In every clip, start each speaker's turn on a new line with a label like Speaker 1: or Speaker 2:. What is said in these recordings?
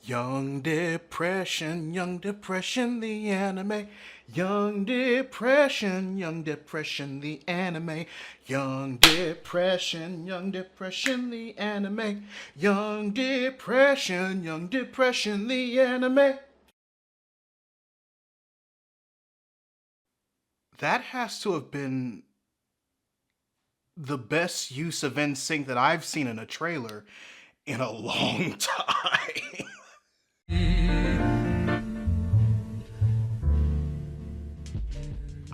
Speaker 1: Young Depression, the anime. Young Depression, the anime. Young Depression, the anime. Young Depression, the anime. That has to have been the best use of NSYNC that I've seen in a trailer in a long time.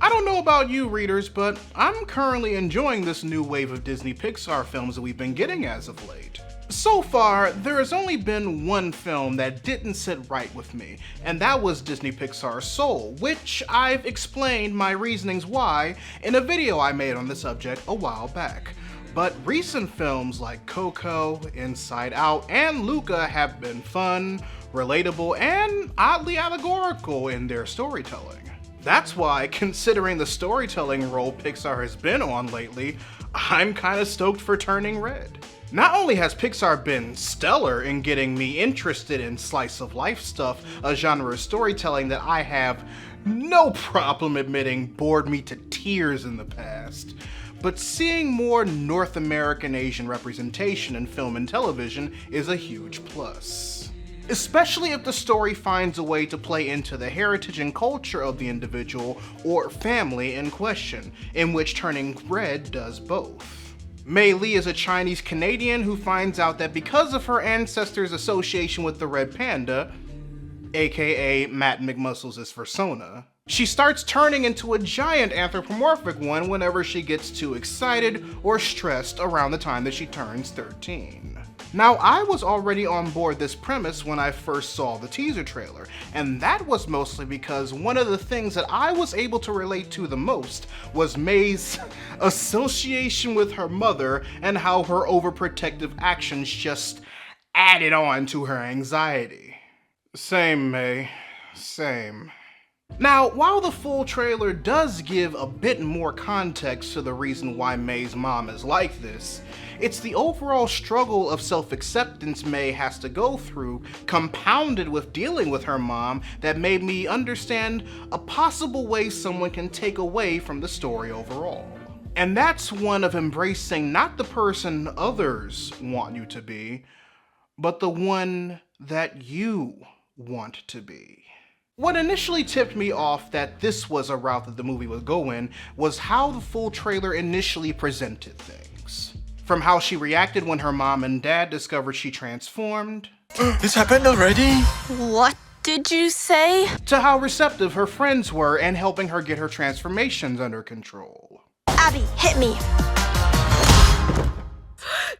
Speaker 1: I don't know about you readers, but I'm currently enjoying this new wave of Disney Pixar films that we've been getting as of late. So far, there has only been one film that didn't sit right with me, and that was Disney Pixar's Soul, which I've explained my reasonings why in a video I made on the subject a while back. But recent films like Coco, Inside Out, and Luca have been fun, relatable, and oddly allegorical in their storytelling. That's why, considering the storytelling role Pixar has been on lately, I'm kinda stoked for Turning Red. Not only has Pixar been stellar in getting me interested in slice of life stuff, a genre of storytelling that I have no problem admitting bored me to tears in the past, but seeing more North American Asian representation in film and television is a huge plus. Especially if the story finds a way to play into the heritage and culture of the individual or family in question, in which Turning Red does both. Mei Li is a Chinese Canadian who finds out that because of her ancestors' association with the red panda, aka Matt McMuscles' persona, she starts turning into a giant anthropomorphic one whenever she gets too excited or stressed around the time that she turns 13. Now, I was already on board this premise when I first saw the teaser trailer, and that was mostly because one of the things that I was able to relate to the most was Mei's association with her mother and how her overprotective actions just added on to her anxiety. Same, Mei. Same. Now, while the full trailer does give a bit more context to the reason why Mei's mom is like this, it's the overall struggle of self-acceptance Mei has to go through, compounded with dealing with her mom, that made me understand a possible way someone can take away from the story overall. And that's one of embracing not the person others want you to be, but the one that you want to be. What initially tipped me off that this was a route that the movie would go in was how the full trailer initially presented things. From how she reacted when her mom and dad discovered she transformed.
Speaker 2: This happened already?
Speaker 3: What did you say?
Speaker 1: To how receptive her friends were in helping her get her transformations under control.
Speaker 3: Abby, hit me.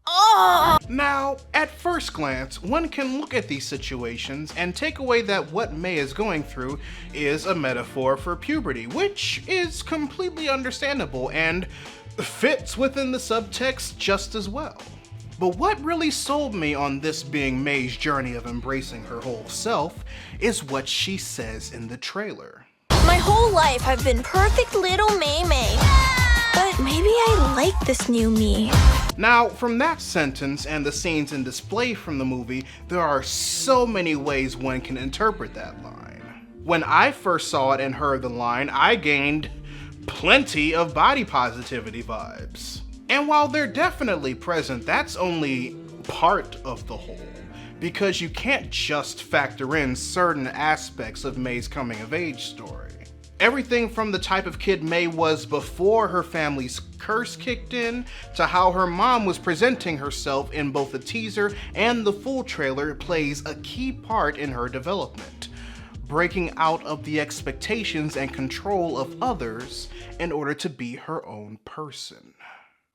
Speaker 3: Oh!
Speaker 1: Now, at first glance, one can look at these situations and take away that what Mei is going through is a metaphor for puberty, which is completely understandable and fits within the subtext just as well. But what really sold me on this being Mei's journey of embracing her whole self is what she says in the trailer.
Speaker 3: My whole life I've been perfect little Mei Mei. But maybe I like this new me.
Speaker 1: Now, from that sentence and the scenes in display from the movie, there are so many ways one can interpret that line. When I first saw it and heard the line, I gained plenty of body positivity vibes. And while they're definitely present, that's only part of the whole, because you can't just factor in certain aspects of Mei's coming of age story. Everything from the type of kid Mei was before her family's curse kicked in, to how her mom was presenting herself in both the teaser and the full trailer plays a key part in her development, breaking out of the expectations and control of others in order to be her own person.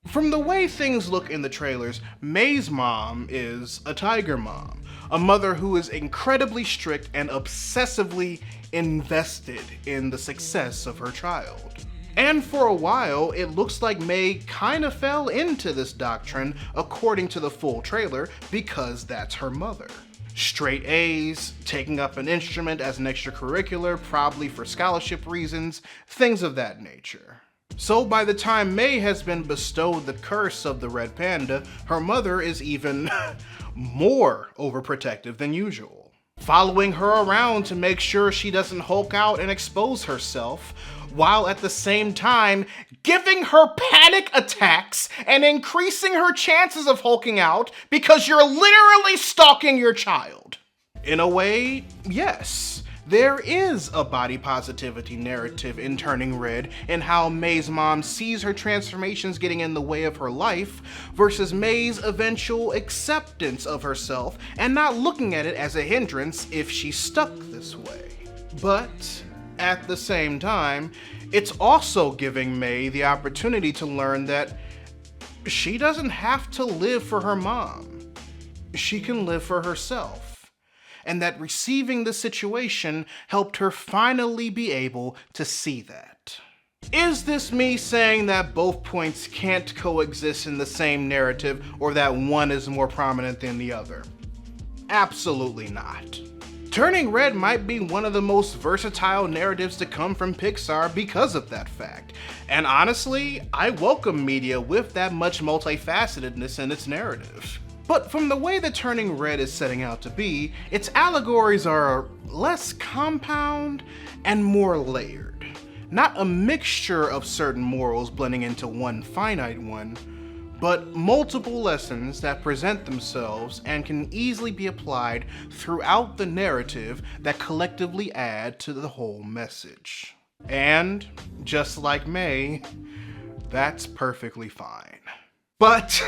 Speaker 1: From the way things look in the trailers, Mei's mom is a tiger mom, a mother who is incredibly strict and obsessively invested in the success of her child. And for a while, it looks like Mei kinda fell into this doctrine according to the full trailer because that's her mother. Straight A's, taking up an instrument as an extracurricular, probably for scholarship reasons, things of that nature. So by the time Mei has been bestowed the curse of the red panda, her mother is even more overprotective than usual. following her around to make sure she doesn't Hulk out and expose herself, while at the same time giving her panic attacks and increasing her chances of hulking out because you're literally stalking your child. In a way, yes, there is a body positivity narrative in Turning Red in how May's mom sees her transformations getting in the way of her life versus May's eventual acceptance of herself and not looking at it as a hindrance if she's stuck this way. But at the same time, it's also giving May the opportunity to learn that she doesn't have to live for her mom. She can live for herself. And that receiving the situation helped her finally be able to see that. Is this me saying that both points can't coexist in the same narrative or that one is more prominent than the other? Absolutely not. Turning Red might be one of the most versatile narratives to come from Pixar because of that fact. And honestly, I welcome media with that much multifacetedness in its narrative. But from the way that Turning Red is setting out to be, its allegories are less compound and more layered. Not a mixture of certain morals blending into one finite one, but multiple lessons that present themselves and can easily be applied throughout the narrative that collectively add to the whole message. And, just like May, that's perfectly fine. But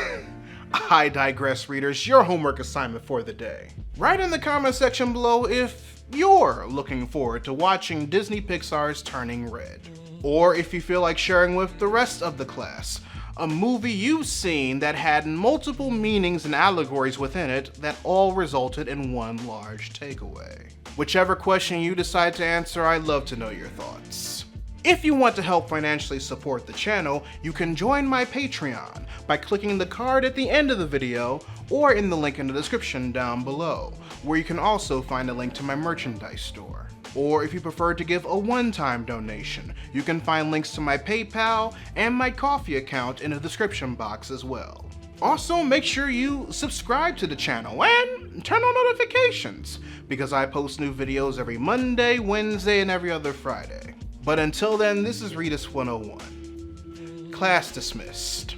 Speaker 1: I digress, readers. Your homework assignment for the day. Write in the comment section below if you're looking forward to watching Disney Pixar's Turning Red. Or if you feel like sharing with the rest of the class a movie you've seen that had multiple meanings and allegories within it that all resulted in one large takeaway. Whichever question you decide to answer, I'd love to know your thoughts. If you want to help financially support the channel, you can join my Patreon by clicking the card at the end of the video or in the link in the description down below, where you can also find a link to my merchandise store. Or if you prefer to give a one-time donation, you can find links to my PayPal and my Ko-fi account in the description box as well. Also, make sure you subscribe to the channel and turn on notifications, because I post new videos every Monday, Wednesday, and every other Friday. But until then, this is Readus 101. Class dismissed.